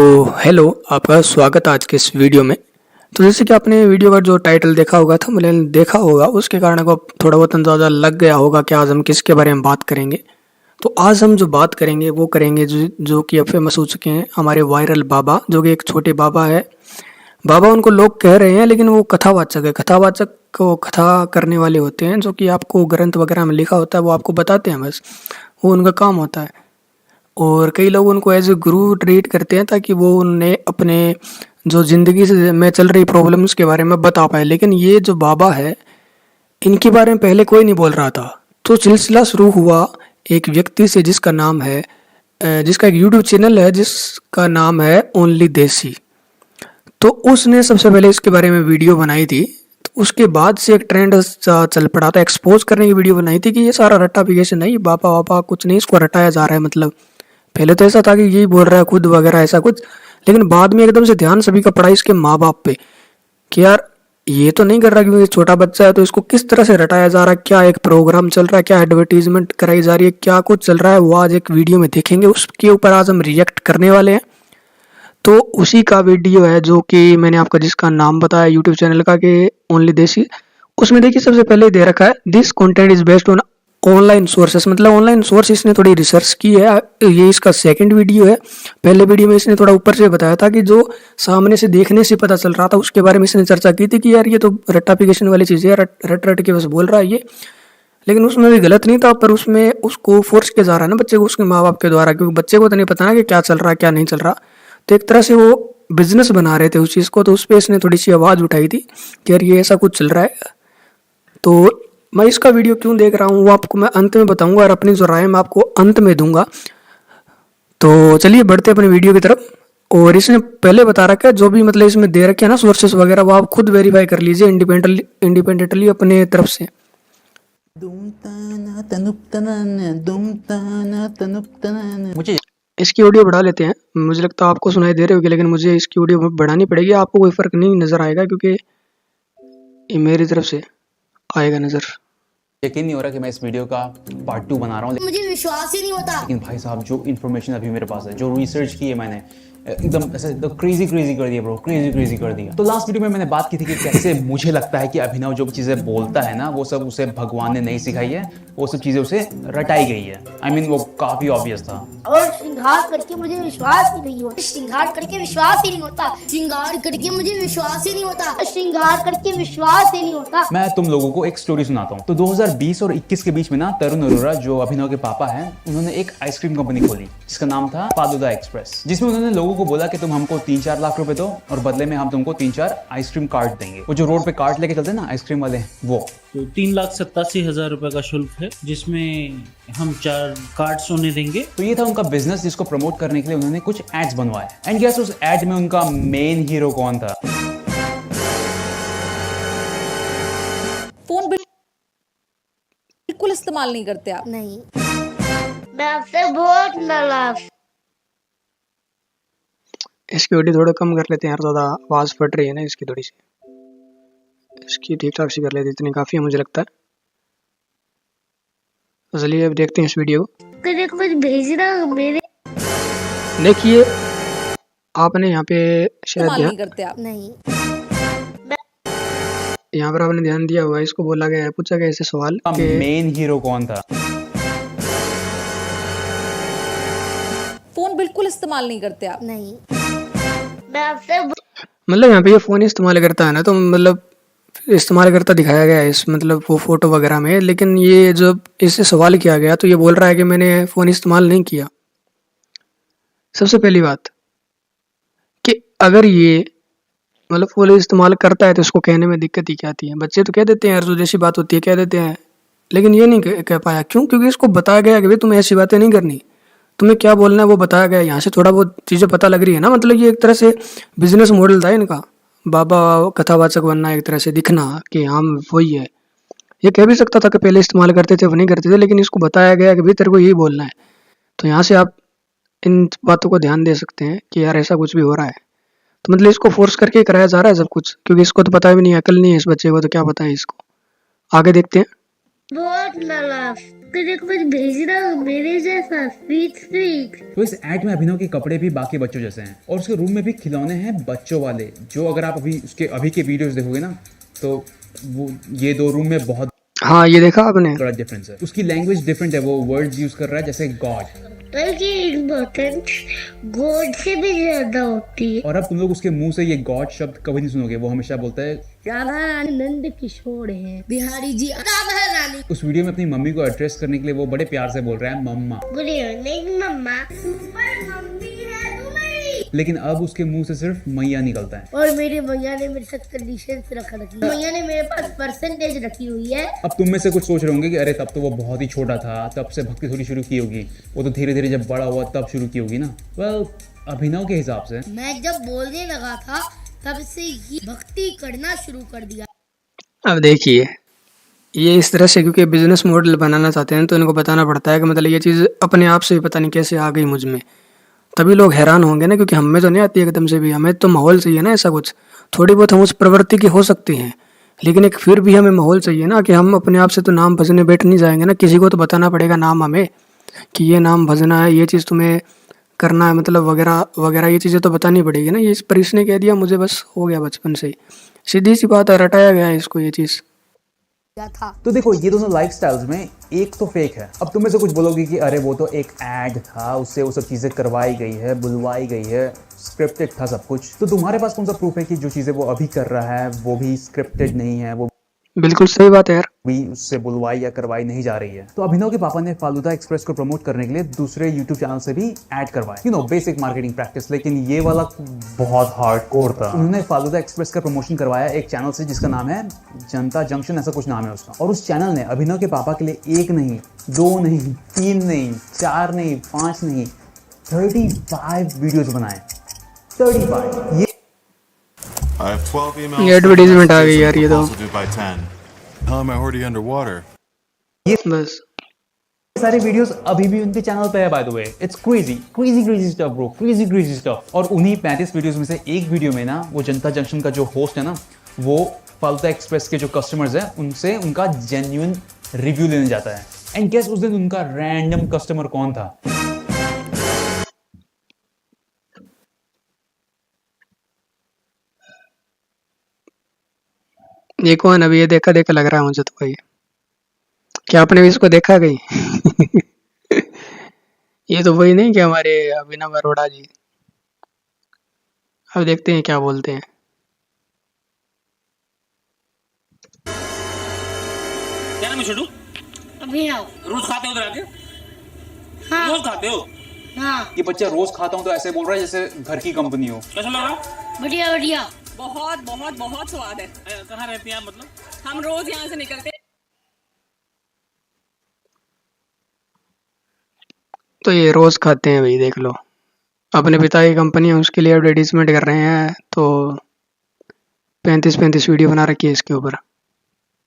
तो हेलो, आपका स्वागत है आज के इस वीडियो में। तो जैसे कि आपने वीडियो का जो टाइटल देखा होगा, थंबनेल देखा होगा, उसके कारण आपको थोड़ा बहुत अंदाज़ा लग गया होगा कि आज हम किसके बारे में बात करेंगे। तो आज हम जो बात करेंगे वो करेंगे जो कि अब फेमस हो चुके हैं, हमारे वायरल बाबा, जो कि एक छोटे बाबा है। बाबा उनको लोग कह रहे हैं, लेकिन वो कथावाचक है। कथावाचक को कथा करने वाले होते हैं, जो कि आपको ग्रंथ वगैरह में लिखा होता है वो आपको बताते हैं, बस वो उनका काम होता है। और कई लोग उनको एज ए गुरु ट्रीट करते हैं ताकि वो उन्हें अपने जो ज़िंदगी से में चल रही प्रॉब्लम्स के बारे में बता पाए। लेकिन ये जो बाबा है, इनके बारे में पहले कोई नहीं बोल रहा था। तो सिलसिला शुरू हुआ एक व्यक्ति से जिसका नाम है जिसका एक यूट्यूब चैनल है जिसका नाम है ओनली देसी। तो उसने सबसे पहले इसके बारे में वीडियो बनाई थी। तो उसके बाद से एक ट्रेंड चल पड़ा था, एक्सपोज करने की वीडियो बनाई थी कि ये सारा रट्टाफिकेशन नहीं, बाबा वाबा कुछ नहीं, इसको रटाया जा रहा है। मतलब पहले तो ऐसा था कि यही बोल रहा है खुद वगैरह ऐसा कुछ, लेकिन बाद में एकदम से ध्यान सभी का पड़ा इसके माँ बाप पे कि यार ये तो नहीं कर रहा, क्योंकि छोटा बच्चा है तो इसको किस तरह से रटाया जा रहा है, क्या एक प्रोग्राम चल रहा है, क्या एडवर्टीजमेंट कराई जा रही है, क्या कुछ चल रहा है, वो आज एक वीडियो में देखेंगे। उसके ऊपर आज हम रिएक्ट करने वाले हैं। तो उसी का वीडियो है जो कि मैंने आपका जिसका नाम बताया यूट्यूब चैनल का कि ओनली देसी। उसमें देखिए सबसे पहले दे रखा है this content is based on online sources, मतलब ऑनलाइन सोर्स इसने थोड़ी रिसर्च की है। ये इसका सेकंड वीडियो है। पहले वीडियो में इसने थोड़ा ऊपर से बताया था कि जो सामने से देखने से पता चल रहा था उसके बारे में इसने चर्चा की थी कि यार ये तो रट्टाफिकेशन वाली चीज़ है, रट रट के बस बोल रहा है ये। लेकिन उसमें भी गलत नहीं था, पर उसमें उसको फोर्स किया जा रहा है ना बच्चे को उसके माँ बाप के द्वारा, क्योंकि बच्चे को तो नहीं पता ना कि क्या चल रहा है क्या नहीं चल रहा। तो एक तरह से वो बिजनेस बना रहे थे उस चीज़ को, तो उस पर इसने थोड़ी सी आवाज़ उठाई थी कि यार ये ऐसा कुछ चल रहा है। तो मैं इसका वीडियो क्यों देख रहा हूँ वो आपको मैं अंत में बताऊंगा, और अपनी जो राय मैं आपको अंत में दूंगा। तो चलिए बढ़ते अपने वीडियो की तरफ। और इसने पहले बता रखा है जो भी मतलब इसमें दे रखे हैं ना सोर्सेस वगैरह, वो आप खुद वेरीफाई कर लीजिए इंडिपेंडेंटली अपने तरफ से। मुझे इसकी ऑडियो बढ़ा लेते हैं। मुझे लगता है आपको सुनाई दे रही होगी, लेकिन मुझे इसकी ऑडियो बढ़ानी पड़ेगी। आपको कोई फर्क नहीं नजर आएगा क्योंकि ये मेरी तरफ से आएगा नजर। यकीन नहीं हो रहा कि मैं इस वीडियो का पार्ट 2 बना रहा हूँ, मुझे विश्वास ही नहीं होता। लेकिन भाई साहब जो इन्फॉर्मेशन अभी मेरे पास है, जो रिसर्च की है मैंने, एकदम ऐसे एकदम क्रेजी कर दिया ब्रो, क्रेजी कर दिया। तो लास्ट वीडियो में मैंने बात की थी कि कैसे मुझे लगता है कि अभिनव जो चीज़ें बोलता है ना वो सब उसे भगवान ने नहीं सिखाई है, वो सब चीज़ें उसे रटाई गई है। I mean, वो काफ़ी ऑब्वियस था। और श्रृंगार करके मुझे विश्वास ही नहीं होता। श्रृंगार करके विश्वास ही नहीं होता। श्रृंगार करके मुझे विश्वास ही नहीं होता। श्रृंगार करके विश्वास ही नहीं होता। मैं तुम लोगों को एक स्टोरी सुनाता हूँ। तो 2020 और 21 के बीच में ना तरुण अरोरा जो अभिनव के पापा हैं, उन्होंने एक आइसक्रीम कंपनी खोली जिसका नाम था फालूदा एक्सप्रेस, जिसमें उन्होंने लोगों को बोला कि तुम हमको 3-4 लाख रुपए दो और बदले में हम तुमको 3-4 आइसक्रीम कार्ट देंगे। वो जो रोड पे कार्ट लेके चलते हैं ना आइसक्रीम वाले, वो। तो 3,87,000 रुपए का शुल्क है, जिसमें हम 4 कार्ड्स उन्हें देंगे। तो ये था उनका बिजनेस, जिसको प्रमोट करने के लिए उन्होंने कुछ एड्स बनवाए। एंड गेस उस एड में उनका मेन हीरो कौन था? फोन बिल्कुल इस्तेमाल नहीं करते आप? नहीं, मैं आपसे बहुत नाराज। इसकी ऑडियो थोड़ा कम कर लेते हैं यार, ज़्यादा आवाज़ फट रही है ना इसकी, थोड़ी सी इसकी ठीक ठाक सी कर लेते, इतनी काफ़ी है मुझे लगता है। तो चलिए अब देखते हैं इस वीडियो को। कुछ भेजना मेरे। देखिए आपने यहाँ पे शायद इस्तेमाल नहीं करते आप? नहीं, यहाँ पर आपने ध्यान दिया हुआ है, इसको बोला गया है, पूछा गया ऐसे सवाल कि मेन हीरो कौन था? फोन बिल्कुल इस्तेमाल नहीं करते आप? नहीं, मैं आपसे मतलब यहाँ पे ये फ़ोन इस्तेमाल करता है ना, तो मतलब इस्तेमाल करता दिखाया गया है इस मतलब वो फोटो वगैरह में। लेकिन ये जब इससे सवाल किया गया तो ये बोल रहा है कि मैंने फ़ोन इस्तेमाल नहीं किया। सबसे पहली बात कि अगर ये मतलब फ़ोन इस्तेमाल करता है तो इसको कहने में दिक्कत ही क्या आती है? बच्चे तो कह देते हैं यार जो जैसी बात होती है कह देते हैं, लेकिन ये नहीं कह पाया। क्यों? क्योंकि इसको बताया गया कि भाई तुम्हें ऐसी बातें नहीं करनी, तुम्हें क्या बोलना है वो बताया गया। यहाँ से थोड़ा बहुत चीज़ें पता लग रही है ना, मतलब ये एक तरह से बिजनेस मॉडल था इनका, बाबा कथावाचक बनना, एक तरह से दिखना कि हम वही है। ये कह भी सकता था कि पहले इस्तेमाल करते थे वो नहीं करते थे, लेकिन इसको बताया गया कि भाई तेरे को यही बोलना है। तो यहाँ से आप इन बातों को ध्यान दे सकते हैं कि यार ऐसा कुछ भी हो रहा है। तो मतलब इसको फोर्स करके कराया जा रहा है सब कुछ, क्योंकि इसको तो पता भी नहीं है, अकल नहीं है इस बच्चे को, तो क्या पता है इसको। आगे देखते हैं। बहुत नाराज। करे कुछ भेजना मेरे जैसा स्वीट स्वीट। तो इस एड में अभिनव के कपड़े भी बाकी बच्चों जैसे हैं और उसके रूम में भी खिलौने हैं बच्चों वाले, जो अगर आप अभी के वीडियोस देखोगे ना तो वो ये दो रूम में बहुत हाँ ये देखा आपने। बड़ा डिफरेंस है। उसकी लैंग्वेज डिफरेंट है, वो वर्ड्स यूज कर रहा है जैसे गॉड, बल्कि इम्पोर्टेंट गॉड से भी ज्यादा होती है। और अब तुम लोग उसके मुंह से ये गॉड शब्द कभी नहीं सुनोगे। वो हमेशा बोलता है राधा रानी नंद किशोर है, बिहारी जी राधा रानी। उस वीडियो में अपनी मम्मी को एड्रेस करने के लिए वो बड़े प्यार से बोल रहा है मम्मा, गुड इवनिंग मम्मा। सुपर मम्मी है तू मेरी। लेकिन अब उसके मुंह से सिर्फ मैया निकलता है। और मेरे भैया ने मेरे साथ कंडीशन रख रखी है। भैया ने मेरे पास परसेंटेज रखी हुई है। अब तुम में से कुछ सोच रहे होंगे कि अरे तब तो वो बहुत ही छोटा था, तब से भक्ति थोड़ी शुरू की होगी, वो तो धीरे धीरे जब बड़ा हुआ तब शुरू की होगी ना। वेल अभिनव के हिसाब से मैं जब बोलने लगा था तब से ही भक्ति करना शुरू कर दिया। अब देखिए ये इस तरह से, क्योंकि बिजनेस मॉडल बनाना चाहते हैं तो इनको बताना पड़ता है कि मतलब ये चीज़ अपने आप से ही पता नहीं कैसे आ गई मुझ में, तभी लोग हैरान होंगे ना, क्योंकि हमें तो नहीं आती एकदम से भी। हमें तो माहौल चाहिए ना ऐसा कुछ, थोड़ी बहुत हम उस प्रवृत्ति की हो सकती हैं, लेकिन एक फिर भी हमें माहौल चाहिए ना कि हम अपने आप से तो नाम भजने बैठ नहीं जाएंगे ना, किसी को तो बताना पड़ेगा नाम हमें कि ये नाम भजना है, ये चीज़ तुम्हें करना है, मतलब वगैरह वगैरह ये चीज़ें तो बतानी पड़ेगी ना। ये इस परीश ने कह दिया मुझे, बस हो गया बचपन से ही, सीधी सी बात है, रटाया गया है इसको ये चीज़। था तो देखो ये दोनों लाइफस्टाइल्स में एक तो फेक है। अब तुम में से कुछ बोलोगे कि अरे वो तो एक एड था, उससे वो सब चीजें करवाई गई है, बुलवाई गई है, स्क्रिप्टेड था सब कुछ। तो तुम्हारे पास कौन सा प्रूफ है कि जो चीजें वो अभी कर रहा है वो भी स्क्रिप्टेड नहीं है, वो बिल्कुल सही बात है यार। भी उससे बुलवाई या करवाई नहीं जा रही है। तो अभिनव के पापा ने फालूदा एक्सप्रेस को प्रमोट करने के लिए दूसरे YouTube चैनल से भी ऐड करवाए, you know basic marketing practice. लेकिन ये वाला बहुत हार्डकोर था। उन्होंने फालूदा एक्सप्रेस का प्रमोशन करवाया एक चैनल से जिसका नाम है जनता जंक्शन, ऐसा कुछ नाम है उसका। और उस चैनल ने अभिनव के पापा के लिए 1 नहीं, 2 नहीं, 3 नहीं, 4 नहीं, 5 नहीं, 35 वीडियोस बनाए। 35। I have 12 emails. ये advertisement आ गई यार, ये तो। Due by 10. Tell him I already underwater. बस सारे वीडियोस अभी भी उनके चैनल पे है by the way. It's crazy stuff bro, crazy stuff. और उन्हीं 35 वीडियोस में से एक वीडियो में ना वो जनता जंक्शन का जो होस्ट है ना, वो फालूदा एक्सप्रेस के जो कस्टमर्स हैं उनसे उनका जेन्युइन रिव्यू लेने जाता है। एंड गेस उस दिन उनका रैंडम कस्टमर कौन था? ये कौन, अभी ये देखा देखा लग रहा है मुझे तो भाई। क्या आपने भी इसको देखा कहीं? ये तो वही नहीं कि हमारे अभिनव अरोड़ा जी। अब देखते हैं क्या बोलते हैं। क्या नाम है छोटू? अभिनव। रोज खाते हो उधर आके? हाँ रोज खाते हो? हाँ ये बच्चा रोज खाता हूं तो ऐसे बोल रहा है जैसे घर की कंपनी हो। कैसा लग रहा? बढ़िया बढ़िया। बहुत बहुत बहुत स्वाद है। कहाँ रहती हैं आप मतलब? हम रोज यहाँ से निकलते तो ये रोज खाते हैं भाई, देख लो। अपने पिता की कंपनी है उसके लिए एडवर्टीजमेंट कर रहे हैं, तो 35 वीडियो बना रखी है इसके ऊपर।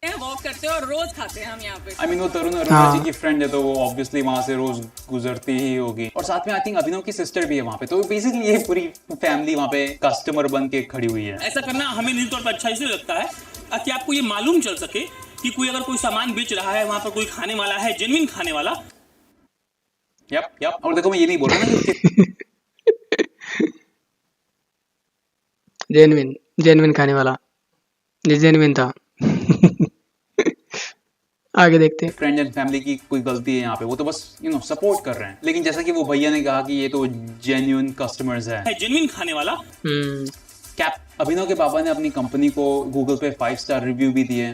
हैं, वॉक करते हैं और रोज खाते हैं हम यहाँ पे। आई मीन वो तरुण अरोड़ा हाँ। जी की फ्रेंड है तो वो ऑब्वियसली वहां से रोज गुजरती ही होगी। और साथ में आई थिंक अभिनव की सिस्टर भी है वहां पे। तो बेसिकली ये पूरी फैमिली वहां पे कस्टमर बन के खड़ी हुई है। ऐसा करना हमें निजी तौर पर अच्छा इसलिए लगता है ताकि आपको ये मालूम चल सके कि कोई अगर कोई सामान बेच रहा है, वहां पर कोई खाने वाला है, जेन्युइन खाने वाला। यप। और देखो मैं ये नहीं बोल रहा ना कि जेन्युइन खाने वाला, ये जेन्युइन था। आगे देखते हैं। फ्रेंड एंड फैमिली की कोई गलती है यहाँ पे, वो तो बस सपोर्ट कर रहे हैं। लेकिन जैसा कि वो भैया ने कहा कि ये तो जेन्युइन कस्टमर्स है। जेन्युइन खाने वाला। कैप अभिनव के पापा ने अपनी कंपनी को गूगल पे 5 स्टार रिव्यू भी दिए।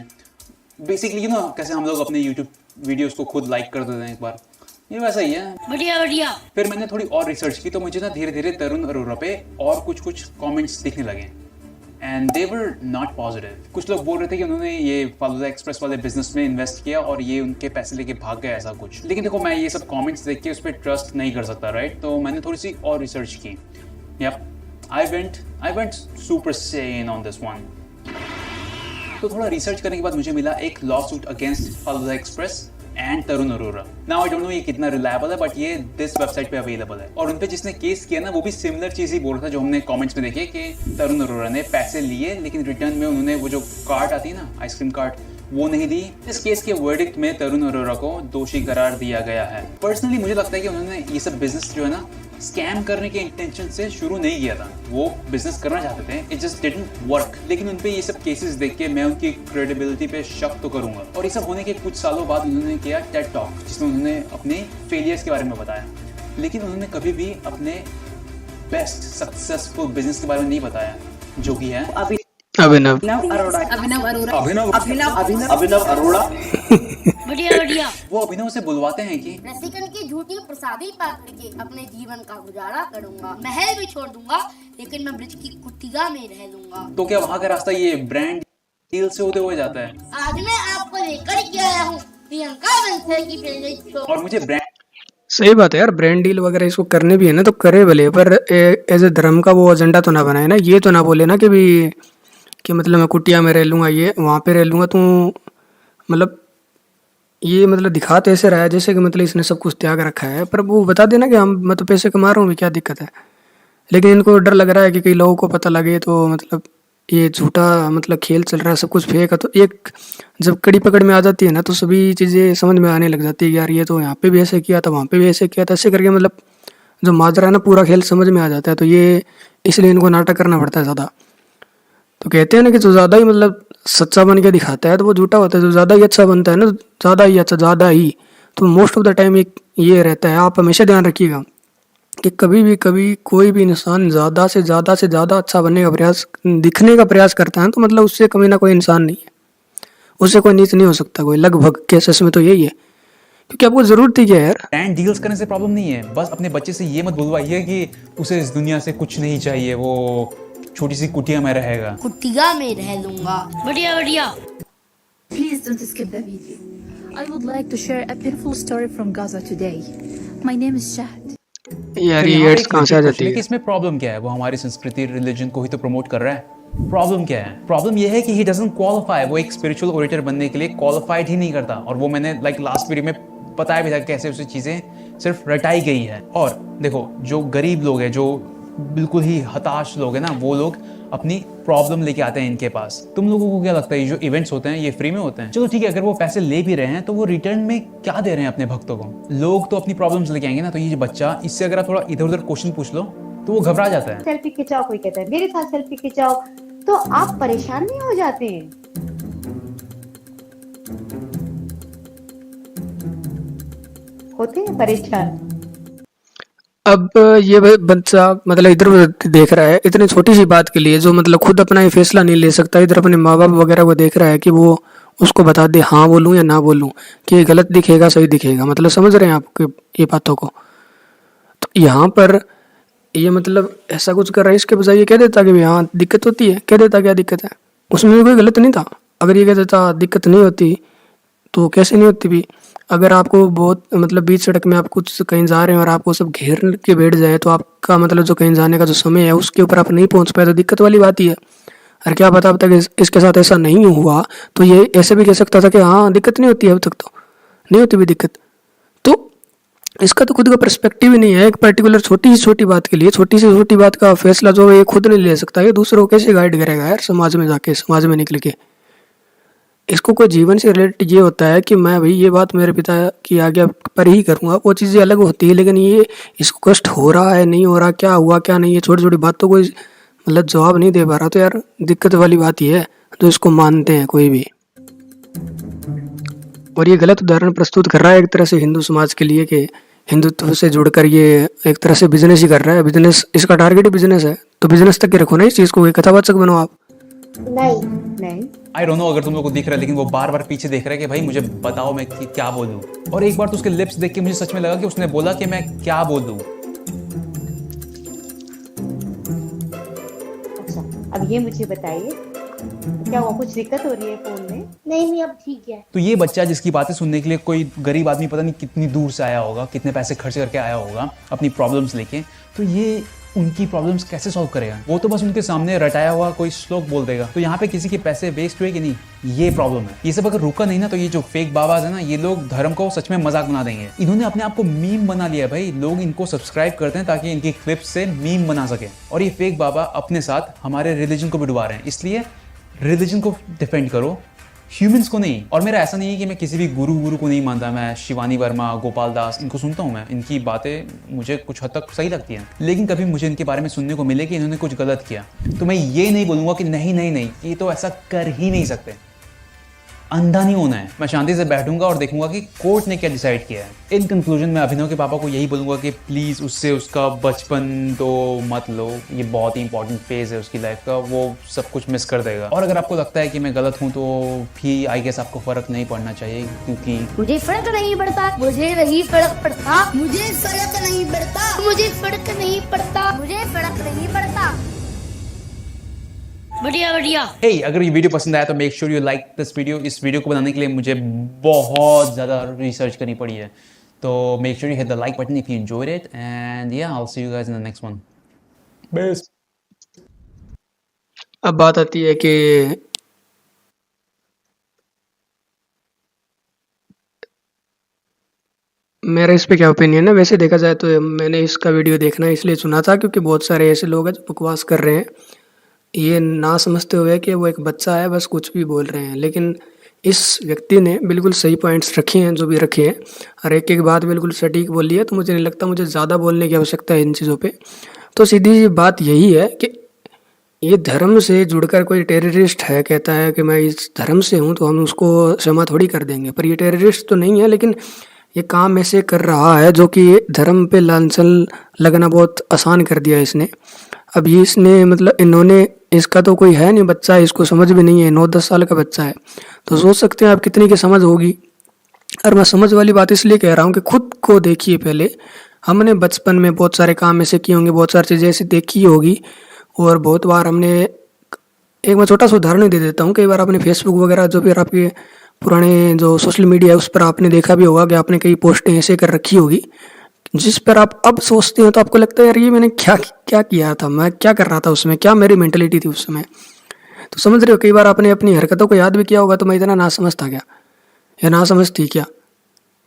बेसिकली कैसे हम लोग अपने यूट्यूब वीडियोस को खुद लाइक कर देते हैं एक बार, ये वैसा ही है। बढ़िया बढ़िया। फिर मैंने थोड़ी और रिसर्च की तो मुझे ना धीरे धीरे तरुण अरोड़ा पे और कुछ कमेंट्स दिखने लगे and they were not positive. कुछ लोग बोल रहे थे कि उन्होंने ये फालूदा एक्सप्रेस वाले बिजनेस में इन्वेस्ट किया और ये उनके पैसे लेके भाग गया, ऐसा कुछ। लेकिन देखो मैं ये सब कमेंट्स देख के उस पर ट्रस्ट नहीं कर सकता, राइट? तो मैंने थोड़ी सी और रिसर्च की। I went super Sen on this one. तो थोड़ा रिसर्च करने के बाद मुझे मिला एक law suit against falooda express and Tarun Arora. Now I don't know ये कितना रिलायबल है, बट ये दिस वेबसाइट पे अवेलेबल है। और उनपे जिसने केस किया ना वो भी सिमिलर चीज ही बोल रहा था जो हमने कमेंट्स में देखे कि तरुण अरोड़ा ने पैसे लिए लेकिन रिटर्न में उन्होंने वो जो कार्ट आती है ना, आइसक्रीम कार्ट, वो नहीं दी। इस केस के वर्डिक्ट में तरुण अरोरा को दोषी करार दिया गया है। पर्सनली मुझे लगता है कि उन्होंने ये सब बिजनेस जो है ना स्कैम करने के इंटेंशन से शुरू नहीं किया था। वो बिजनेस करना चाहते थे, इट जस्ट डिडंट वर्क। लेकिन उन पे ये सब केसेस देख के मैं उनकी क्रेडिबिलिटी पे शक तो करूंगा। और ये सब होने के कुछ सालों बाद उन्होंने किया टेड टॉक, जिसमें उन्होंने अपने फेलियर्स के बारे में बताया। लेकिन उन्होंने कभी भी अपने बेस्ट सक्सेसफुल बिजनेस के बारे में नहीं बताया, जो कि है अभिनव बढ़िया बढ़िया। वो अभिनव से बुलवाते हैं कि रसिकन की झूठी प्रसादी पाक करके अपने जीवन का गुजारा करूंगा। महल भी छोड़ दूंगा, लेकिन मैं ब्रिज की कुटिया में रह लूंगा। तो क्या वहाँ का रास्ता ये ब्रांड डील से होते हुए जाता है? आज मैं आपको लेकर के आया हूँ प्रियंका बंसल की फेवरेट शो। और मुझे ब्रांड सही बात है यार, ब्रांड डील वगैरह इसको करने भी है ना तो करे भले, पर एज ए धर्म का वो एजेंडा तो ना बनाए ना। ये तो ना बोले ना कि मतलब मैं कुटिया में रह लूँगा, ये वहाँ पे रह लूँगा। तो मतलब ये मतलब दिखा तो ऐसे रहा है जैसे कि मतलब इसने सब कुछ त्याग रखा है, पर वो बता देना कि हम मैं तो पैसे कमा रहा हूँ, क्या दिक्कत है। लेकिन इनको डर लग रहा है कि कई लोगों को पता लगे तो मतलब ये झूठा मतलब खेल चल रहा है, सब कुछ फेक है। तो एक जब कड़ी पकड़ में आ जाती है ना तो सभी चीज़ें समझ में आने लग जाती है कि यार ये तो यहाँ पे भी ऐसे किया था, वहाँ पे भी ऐसे किया था, ऐसे करके मतलब जो माजरा है ना पूरा खेल समझ में आ जाता है। तो ये इसलिए इनको नाटक करना पड़ता है ज़्यादा। तो कहते हैं ना कि जो ज़्यादा ही मतलब सच्चा बन के दिखाता है तो वो झूठा होता है, जो ज़्यादा ही अच्छा बनता है ना ज़्यादा ही अच्छा, ज़्यादा ही। तो मोस्ट ऑफ द टाइम एक ये रहता है, आप हमेशा ध्यान रखिएगा कि कभी कोई भी इंसान ज़्यादा से ज़्यादा अच्छा बनने का प्रयास दिखने का प्रयास करता है तो मतलब उससे कमी ना कोई इंसान नहीं है, उससे कोई नीच नहीं हो सकता कोई। लगभग केसेस में तो यही है, क्योंकि आपको ज़रूरत ही क्या है यार। ब्रांड डील्स करने से प्रॉब्लम नहीं है, बस अपने बच्चे से ये मत बुलवाइए कि उसे इस दुनिया से कुछ नहीं चाहिए, वो छोटी सी कुटिया में रहेगा। कुटिया में रह लूंगा। बढ़िया बढ़िया। Please don't skip the video. I would like to share a beautiful story from Gaza today. My name is Shahd. यार तो ये यहाँ एड्स पे कहाँ से आ एक जाती क्वेश्चन है? कि इसमें प्रॉब्लम क्या है? वो हमारी संस्कृति रिलीजन को ही तो प्रमोट कर रहा है। प्रॉब्लम क्या है? प्रॉब्लम ये है कि ही डजंट क्वालिफाई। वो एक स्पिरिचुअल ओरेटर बनने के लिए क्वालिफाइड ही नहीं करता। और वो मैंने लास्ट वीडियो में बताया भी था कैसे उसे चीजें सिर्फ रटाई गई है। और देखो जो गरीब लोग हैं, जो बिल्कुल ही हताश लोग हैं ना, वो लोग अपनी प्रॉब्लम लेके आते हैं इनके पास। तुम लोगों को क्या लगता है ये जो इवेंट्स होते हैं ये फ्री में होते हैं? चलो ठीक है, अगर वो पैसे ले भी रहे हैं तो वो रिटर्न में क्या दे रहे हैं अपने भक्तों को? लोग तो अपनी प्रॉब्लम्स लेके आएंगे ना। तो ये जो बच्चा, इससे अगर आप थोड़ा इधर उधर क्वेश्चन पूछ लो तो वो घबरा जाता है। सेल्फी खिंचाओ, कोई कहता है मेरे साथ सेल्फी खिंचाओ, तो आप परेशान नहीं हो जाते हैं? होते हैं परेशान। अब ये बच्चा मतलब इधर उधर देख रहा है इतनी छोटी सी बात के लिए, जो मतलब खुद अपना ये फैसला नहीं ले सकता, इधर अपने माँ बाप वगैरह को देख रहा है कि वो उसको बता दे हाँ बोलूँ या ना बोलूँ, कि ये गलत दिखेगा सही दिखेगा। मतलब समझ रहे हैं आप ये बातों को? तो यहाँ पर ये मतलब ऐसा कुछ कर रहा है, इसके बजाय ये कह देता कि हाँ दिक्कत होती है, कह देता क्या दिक्कत है, उसमें भी कोई गलत नहीं था। अगर ये कह देता दिक्कत नहीं होती तो कैसे नहीं होती भी। अगर आपको बहुत मतलब बीच सड़क में आप कुछ कहीं जा रहे हैं और आपको सब घेर के बैठ जाए तो आपका मतलब जो कहीं जाने का जो समय है उसके ऊपर आप नहीं पहुंच पाए तो दिक्कत वाली बात ही है। और क्या पता अब तक इसके साथ ऐसा नहीं हुआ तो ये ऐसे भी कह सकता था कि हाँ दिक्कत नहीं होती, अब तक तो नहीं होती भी दिक्कत। तो इसका तो खुद का पर्सपेक्टिव ही नहीं है। एक पर्टिकुलर छोटी से छोटी बात के लिए छोटी से छोटी बात का फैसला जो है ये खुद नहीं ले सकता, ये दूसरों को कैसे गाइड करेगा यार? समाज में जाके, समाज में निकल के इसको कोई जीवन से रिलेटेड ये होता है कि मैं भाई ये बात मेरे पिता की आज्ञा पर ही करूँगा, वो चीज़ें अलग होती है। लेकिन ये इसको कष्ट हो रहा है नहीं हो रहा, क्या हुआ क्या नहीं, ये छोटी छोटी बातों को मतलब जवाब नहीं दे पा रहा, तो यार दिक्कत वाली बात ये है जो इसको मानते हैं कोई भी। और ये गलत उदाहरण प्रस्तुत कर रहा है एक तरह से हिंदू समाज के लिए कि हिंदुत्व से जुड़कर ये एक तरह से बिजनेस ही कर रहा है। बिजनेस, इसका टारगेट ही बिजनेस है, तो बिजनेस तक ही रखो ना इस चीज़ को, एक कथावाचक बनो आप। नहीं आई डोंट नो अगर तुम लोग को दिख रहा है, लेकिन वो बार बार पीछे देख रहा है कि भाई मुझे बताओ मैं क्या बोलूं। और एक बार तो उसके लिप्स देख के मुझे सच में लगा कि उसने बोला कि मैं क्या बोलूं। अच्छा, अब ये मुझे बताइए क्या वो कुछ दिक्कत हो रही है फोन में? नहीं अब ठीक है। तो ये बच्चा जिसकी बातें सुनने के लिए कोई गरीब आदमी पता नहीं कितनी दूर से आया होगा, कितने पैसे खर्च करके आया होगा अपनी प्रॉब्लम्स लेके, तो ये उनकी प्रॉब्लम्स कैसे सॉल्व करेगा? वो तो बस उनके सामने रटाया हुआ कोई श्लोक बोल देगा। तो यहाँ पे किसी के पैसे वेस्ट हुए कि नहीं, ये प्रॉब्लम है। ये सब अगर रुका नहीं ना तो ये जो फेक बाबाज है ना, ये लोग धर्म को सच में मजाक बना देंगे। इन्होंने अपने आप को मीम बना लिया है भाई, लोग इनको सब्सक्राइब करते हैं ताकि इनकी क्लिप्स से मीम बना सके। और ये फेक बाबा अपने साथ हमारे रिलीजन को भी डुबा रहे हैं। इसलिए रिलीजन को डिफेंड करो, ह्यूमंस को नहीं। और मेरा ऐसा नहीं है कि मैं किसी भी गुरु को नहीं मानता। मैं शिवानी वर्मा, गोपाल दास, इनको सुनता हूँ, मैं इनकी बातें मुझे कुछ हद तक सही लगती हैं, लेकिन कभी मुझे इनके बारे में सुनने को मिले कि इन्होंने कुछ गलत किया तो मैं ये नहीं बोलूँगा कि नहीं ये तो ऐसा कर ही नहीं सकते। अंधा नहीं होना है। मैं शांति से बैठूंगा और देखूंगा कि कोर्ट ने क्या डिसाइड किया है। इन कंक्लूजन मैं अभिनव के पापा को यही बोलूंगा कि प्लीज़ उससे उसका बचपन तो मत लो। ये बहुत ही इंपॉर्टेंट फेज है उसकी लाइफ का, वो सब कुछ मिस कर देगा। और अगर आपको लगता है कि मैं गलत हूँ तो भी आई गेस आपको फ़र्क नहीं पड़ना चाहिए, क्योंकि मुझे फर्क नहीं पड़ता, मुझे नहीं फर्क पड़ता, मुझे फर्क नहीं पड़ता, मुझे फर्क नहीं पड़ता, मुझे फर्क नहीं पड़ता। बढ़िया बढ़िया। हे, अगर ये वीडियो पसंद आया तो make sure you like this video. इस वीडियो को बनाने के लिए मुझे बहुत ज़्यादा रिसर्च करनी पड़ी है, तो make sure you hit the like button if you enjoyed it, and yeah I will see you guys in the next one. Best. अब बात आती है कि मेरा इस पे क्या ओपिनियन है। वैसे देखा जाए तो मैंने इसका वीडियो देखना इसलिए चुना था क्योंकि बहुत सारे ऐसे लोग हैं जो बकवास कर रहे हैं, ये ना समझते हुए कि वो एक बच्चा है, बस कुछ भी बोल रहे हैं। लेकिन इस व्यक्ति ने बिल्कुल सही पॉइंट्स रखे हैं जो भी रखे हैं, और एक एक बात बिल्कुल सटीक बोली है, तो मुझे नहीं लगता मुझे ज़्यादा बोलने की आवश्यकता है इन चीज़ों पे। तो सीधी सी बात यही है कि ये धर्म से जुड़कर कोई टेररिस्ट है, कहता है कि मैं इस धर्म से हूँ तो हम उसको क्षमा थोड़ी कर देंगे, पर ये टेररिस्ट तो नहीं है, लेकिन ये काम ऐसे कर रहा है जो कि धर्म पे लांछन लगना बहुत आसान कर दिया इसने। अब ये इसने मतलब इन्होंने, इसका तो कोई है नहीं, बच्चा है, इसको समझ भी नहीं है, 9-10 साल का बच्चा है, तो सोच सकते हैं आप कितनी की समझ होगी। और मैं समझ वाली बात इसलिए कह रहा हूँ कि खुद को देखिए, पहले हमने बचपन में बहुत सारे काम ऐसे किए होंगे, बहुत सारी चीज़ें ऐसी देखी होगी, और बहुत बार हमने, एक मैं छोटा सा उदाहरण दे देता हूँ, कई बार आपने फेसबुक वगैरह जो फिर आपके पुराने जो सोशल मीडिया है उस पर आपने देखा भी होगा कि आपने कई पोस्टें ऐसे कर रखी होगी जिस पर आप अब सोचते हैं तो आपको लगता है यार ये मैंने क्या क्या किया था, मैं क्या कर रहा था उसमें, क्या मेरी मेंटलिटी थी उस समय। तो समझ रहे हो, कई बार आपने अपनी हरकतों को याद भी किया होगा, तो मैं इतना नासमझ था क्या, या नासमझ थी क्या,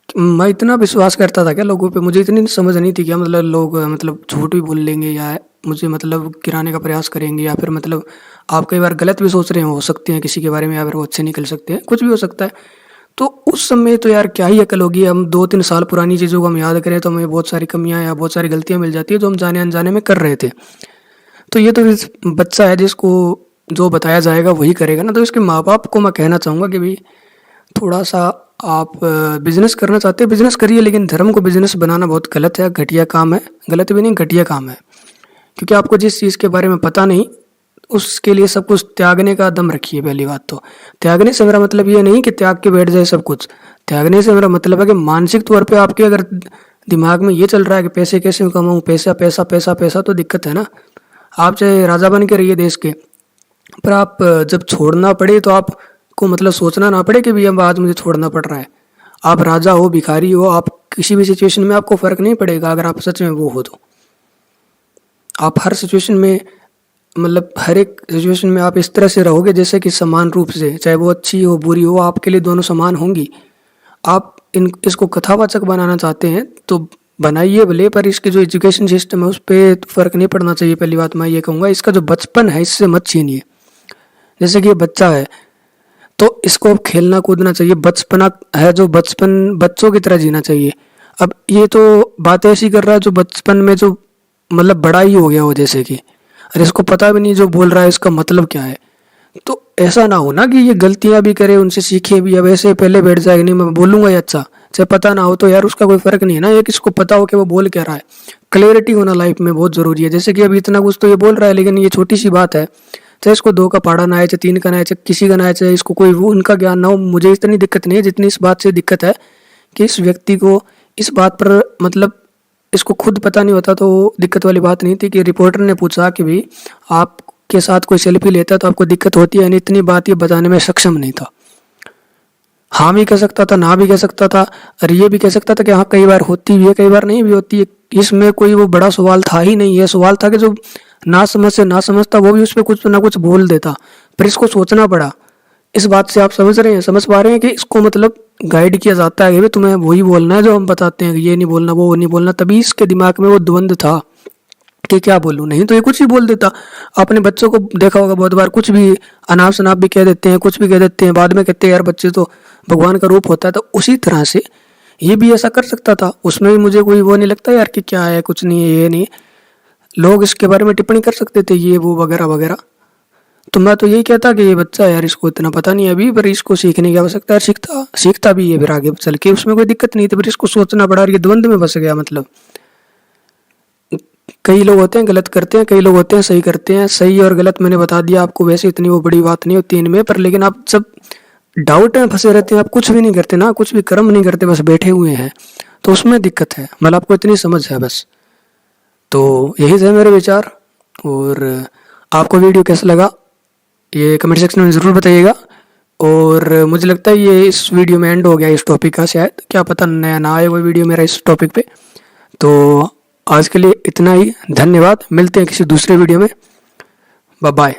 मैं इतना विश्वास करता था क्या लोगों पे, मुझे इतनी समझ नहीं थी क्या, मतलब लोग मतलब झूठ भी बोल लेंगे या मुझे मतलब गिराने का प्रयास करेंगे, या फिर मतलब आप कई बार गलत भी सोच रहे हो सकते हैं किसी के बारे में, या फिर वो अच्छे निकल सकते हैं, कुछ भी हो सकता है। तो उस समय तो यार क्या ही अकल होगी, हम 2-3 साल पुरानी चीज़ों को हम याद करें तो हमें बहुत सारी कमियां या बहुत सारी गलतियां मिल जाती है जो हम जाने अनजाने में कर रहे थे। तो ये तो बच्चा है जिसको जो बताया जाएगा वही करेगा ना। तो इसके माँ बाप को मैं कहना चाहूँगा कि भाई थोड़ा सा आप बिजनेस करना चाहते हैं बिजनेस करिए, लेकिन धर्म को बिजनेस बनाना बहुत गलत है, घटिया काम है, गलत भी नहीं घटिया काम है, क्योंकि आपको जिस चीज़ के बारे में पता नहीं उसके लिए सब कुछ त्यागने का दम रखिए। पहली बात तो त्यागने से मेरा मतलब ये नहीं कि त्याग के बैठ जाए सब कुछ, त्यागने से मेरा मतलब है कि मानसिक तौर पे आपके अगर दिमाग में ये चल रहा है कि पैसे कैसे कमाऊँ, पैसा पैसा पैसा पैसा, तो दिक्कत है ना। आप चाहे राजा बन के रहिए देश के, पर आप जब छोड़ना पड़े तो आपको मतलब सोचना ना पड़े कि भाई अब आज मुझे छोड़ना पड़ रहा है। आप राजा हो, भिखारी हो, आप किसी भी सिचुएशन में आपको फ़र्क नहीं पड़ेगा अगर आप सच में वो हो तो। आप हर सिचुएशन में मतलब हर एक सिचुएशन में आप इस तरह से रहोगे जैसे कि समान रूप से, चाहे वो अच्छी हो बुरी हो, आपके लिए दोनों समान होंगी। आप इसको कथावाचक बनाना चाहते हैं तो बनाइए भले, पर इसके जो एजुकेशन सिस्टम है उस पर फ़र्क नहीं पड़ना चाहिए। पहली बात मैं ये कहूँगा, इसका जो बचपन है इससे मत छीनिए। जैसे कि ये बच्चा है तो इसको अब खेलना कूदना चाहिए, बचपना है जो बचपन बच्चों की तरह जीना चाहिए। अब ये तो बात ऐसी कर रहा है जो बचपन में जो मतलब बड़ा ही हो गया हो, जैसे कि अरे इसको पता भी नहीं जो बोल रहा है इसका मतलब क्या है। तो ऐसा ना हो ना कि ये गलतियां भी करे, उनसे सीखे भी। अब ऐसे पहले बैठ जाएगा नहीं मैं बोलूंगा ये अच्छा, चाहे पता ना हो तो यार उसका कोई फर्क नहीं है ना, ये किसको पता हो कि वो बोल क्या रहा है। क्लैरिटी होना लाइफ में बहुत जरूरी है। जैसे कि अभी इतना कुछ तो ये बोल रहा है, लेकिन ये छोटी सी बात है, चाहे इसको 2 का पहाड़ा ना आए, चाहे 3 का ना आए, चाहे किसी का ना आए, चाहे इसको कोई वो उनका ज्ञान ना हो, मुझे इतनी दिक्कत नहीं है जितनी इस बात से दिक्कत है कि इस व्यक्ति को इस बात पर मतलब इसको खुद पता नहीं होता। तो दिक्कत वाली बात नहीं थी कि रिपोर्टर ने पूछा कि भाई आपके साथ कोई सेल्फी लेता तो आपको दिक्कत होती है, इतनी बात ये बताने में सक्षम नहीं था। हाँ भी कह सकता था, ना भी कह सकता था, और ये भी कह सकता था कि हाँ कई बार होती भी है, कई बार नहीं भी होती है। इसमें कोई वो बड़ा सवाल था ही नहीं है। सवाल था कि जो ना समझ से ना समझता वो भी उस पर कुछ ना कुछ बोल देता, पर इसको सोचना पड़ा। इस बात से आप समझ रहे हैं, समझ पा रहे हैं कि इसको मतलब गाइड किया जाता है कि तुम्हें वही बोलना है जो हम बताते हैं, कि ये नहीं बोलना वो नहीं बोलना। तभी इसके दिमाग में वो द्वंद था कि क्या बोलूं, नहीं तो ये कुछ ही बोल देता। अपने बच्चों को देखा होगा बहुत बार, कुछ भी अनाप शनाप भी कह देते हैं, कुछ भी कह देते हैं, बाद में कहते हैं यार बच्चे तो भगवान का रूप होता है। तो उसी तरह से ये भी ऐसा कर सकता था, उसमें भी मुझे कोई वो नहीं लगता यार कि क्या है, कुछ नहीं है, ये नहीं। लोग इसके बारे में टिप्पणी कर सकते थे ये वो वगैरह वगैरह। तो मैं तो यही कहता कि ये बच्चा है यार, इसको इतना पता नहीं अभी, पर इसको सीखने की आवश्यकता है, सीखता भी है फिर आगे चल के, उसमें कोई दिक्कत नहीं थी, पर इसको सोचना पड़ा और ये द्वंद्व में फंस गया। मतलब कई लोग होते हैं गलत करते हैं, कई लोग होते हैं सही करते हैं। सही और गलत मैंने बता दिया आपको, वैसे इतनी वो बड़ी बात नहीं होती इनमें, पर लेकिन आप सब डाउट में फंसे रहते हैं, आप कुछ भी नहीं करते ना, कुछ भी कर्म नहीं करते, बस बैठे हुए हैं, तो उसमें दिक्कत है। मतलब आपको इतनी समझ है बस। तो यही थे मेरे विचार, और आपको वीडियो कैसा लगा ये कमेंट सेक्शन में ज़रूर बताइएगा। और मुझे लगता है ये इस वीडियो में एंड हो गया इस टॉपिक का, शायद क्या पता नया ना आए वो वीडियो मेरा इस टॉपिक पे। तो आज के लिए इतना ही, धन्यवाद। मिलते हैं किसी दूसरे वीडियो में, बाय बाय।